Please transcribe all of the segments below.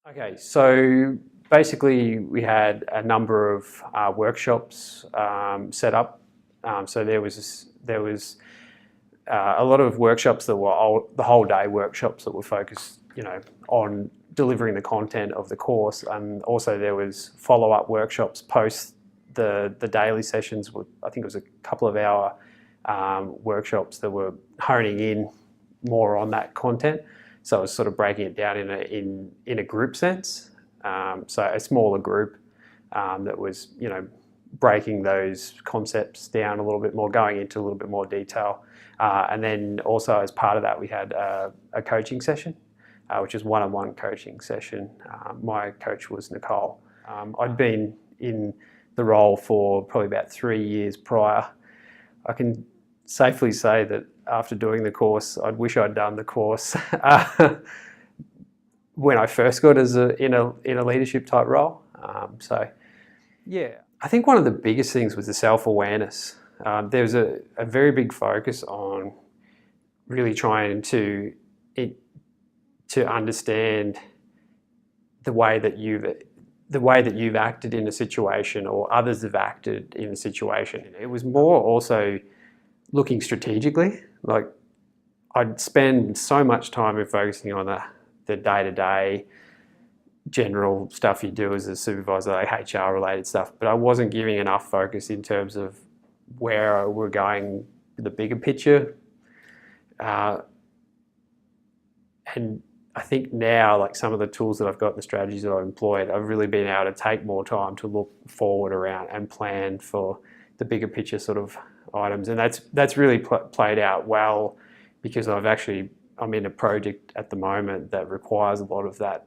Okay, so basically we had a number of workshops set up. So there was a lot of workshops that were the whole day workshops that were focused, on delivering the content of the course, and also there was follow-up workshops post the daily sessions. I think it was a couple of hour workshops that were honing in more on that content. So I was sort of breaking it down in a group sense. So a smaller group that was, breaking those concepts down a little bit more, going into a little bit more detail. And then also as part of that, we had a coaching session, which is one-on-one coaching session. My coach was Nicole. I'd been in the role for probably about 3 years prior. I can safely say that after doing the course, I'd wish I'd done the course when I first got in a leadership type role. So yeah, I think one of the biggest things was the self-awareness. There was a very big focus on really trying to understand the way that you've acted in a situation or others have acted in a situation. It was more also looking strategically. Like, I'd spend so much time in focusing on the day-to-day general stuff you do as a supervisor, like HR related stuff, but I wasn't giving enough focus in terms of where we're going, the bigger picture. And I think now, like some of the tools that I've got, the strategies that I've employed, I've really been able to take more time to look forward around and plan for the bigger picture sort of items. And that's really played out well, because I'm in a project at the moment that requires a lot of that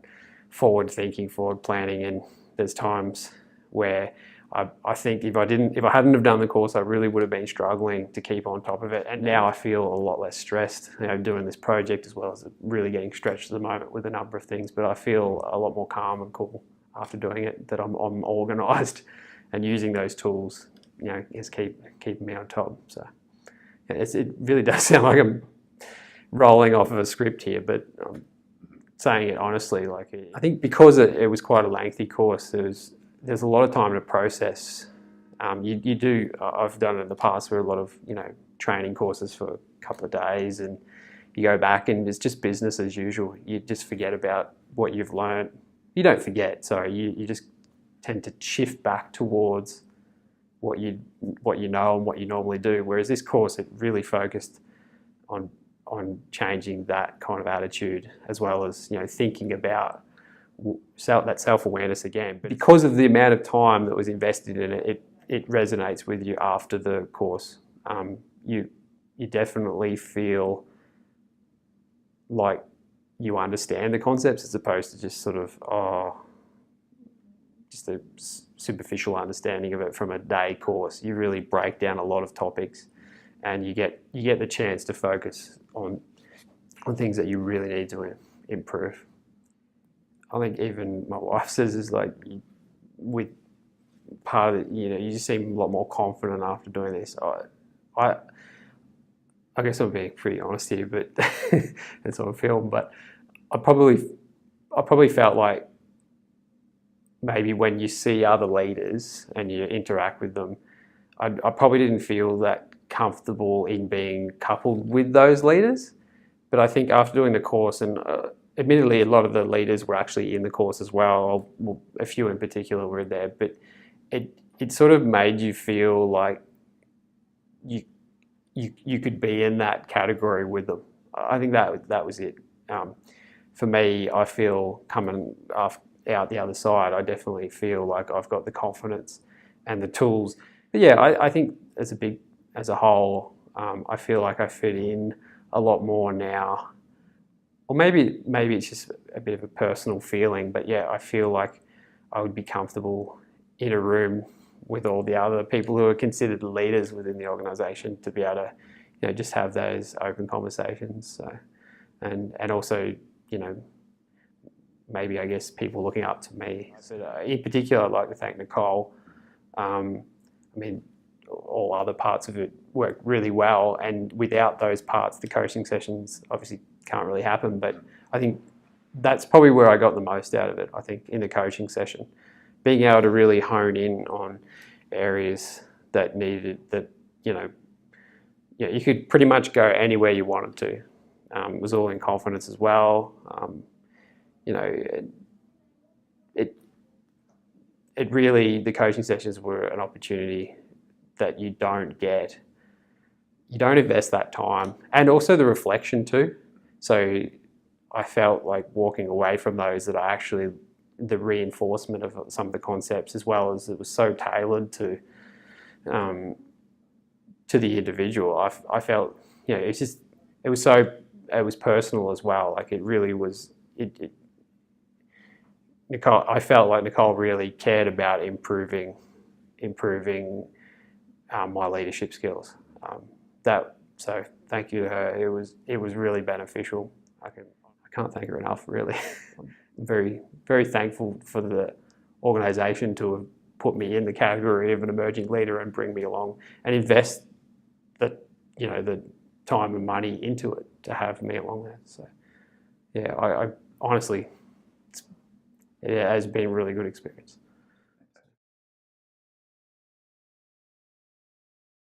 forward thinking, forward planning, and there's times where I think if I hadn't have done the course, I really would have been struggling to keep on top of it. And now I feel a lot less stressed, doing this project, as well as really getting stretched at the moment with a number of things. But I feel a lot more calm and cool after doing it, that I'm organised, and using those tools, is keeping me on top. So it really does sound like I'm rolling off of a script here, but I'm saying it honestly. Like, I think because it was quite a lengthy course, there's a lot of time to process. You do. I've done it in the past for a lot of training courses for a couple of days, and you go back and it's just business as usual. You just forget about what you've learned. You don't forget. Sorry, you just tend to shift back towards what you know and what you normally do. Whereas this course, it really focused on changing that kind of attitude, as well as thinking about that self-awareness again. But because of the amount of time that was invested in it, it resonates with you after the course. You definitely feel like you understand the concepts, as opposed to just sort of just a superficial understanding of it from a day course. You really break down a lot of topics, and you get the chance to focus on things that you really need to improve. I think even my wife says is like, with part of it, you just seem a lot more confident after doing this. I guess I'm being pretty honest here, but it's on film. But I probably felt like maybe when you see other leaders and you interact with them, I probably didn't feel that comfortable in being coupled with those leaders. But I think after doing the course, and admittedly a lot of the leaders were actually in the course as well, a few in particular were there, but it sort of made you feel like you could be in that category with them. I think that was it. For me, I feel coming out the other side, I definitely feel like I've got the confidence and the tools. But yeah, I think as a whole, I feel like I fit in a lot more now. Or maybe it's just a bit of a personal feeling, but yeah, I feel like I would be comfortable in a room with all the other people who are considered leaders within the organisation, to be able to, just have those open conversations. So, and also, maybe I guess people looking up to me. But in particular, I'd like to thank Nicole. All other parts of it work really well, and without those parts, the coaching sessions obviously can't really happen. But I think that's probably where I got the most out of it, I think, in the coaching session. Being able to really hone in on areas that needed, that, you could pretty much go anywhere you wanted to. It was all in confidence as well. It really, the coaching sessions were an opportunity that you don't get. You don't invest that time, and also the reflection too. So I felt like walking away from those, that I actually, the reinforcement of some of the concepts, as well as it was so tailored to the individual. I felt, it's just, it was personal as well. Like, it really was, Nicole, I felt like Nicole really cared about improving my leadership skills. So thank you to her. It was really beneficial. I can't thank her enough, really. I'm very, very thankful for the organisation to have put me in the category of an emerging leader and bring me along and invest the time and money into it to have me along there. So yeah, I honestly, it has been a really good experience.